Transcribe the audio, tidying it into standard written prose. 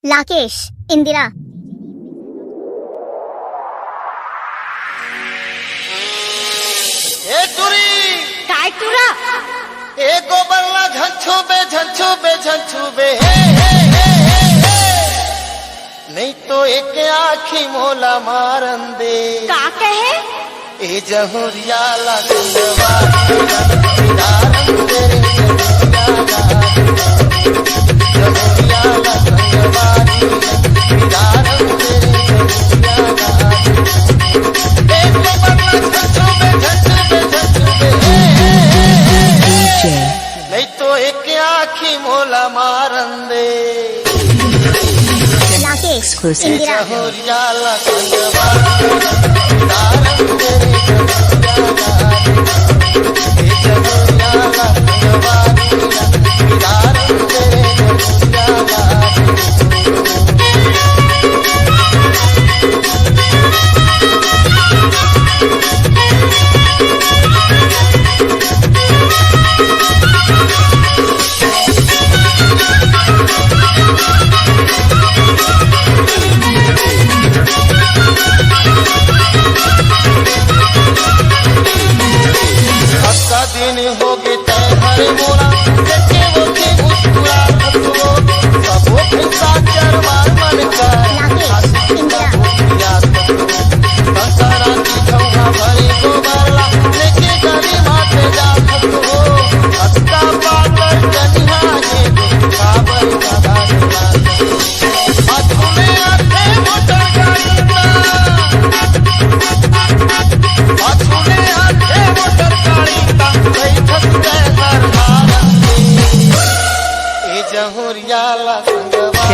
राकेश, इंदिरा। ए टुरी काय टुरा ए गोबरला झंझू बे हे नहीं तो एक आखी मोला मारन दे। का कहे ए जहुरिया लगवा नहीं तो एक आखी मोला मारन दे। राकेश, इंदिरा। जहुरिया दिन हो गए तय हरे मोरा देखे वो के मुस्कुरा हसो सबो खिसा चरवार मन का संसारा की छौहा भरी गोबरला लेके गरी माथे जा हसो हस्ता पाकर कन्हा के खाबर का अधुमे आते मोटर गाड़ी अधुमे आते मोटर गाड़ी जहुरिया ला संगवा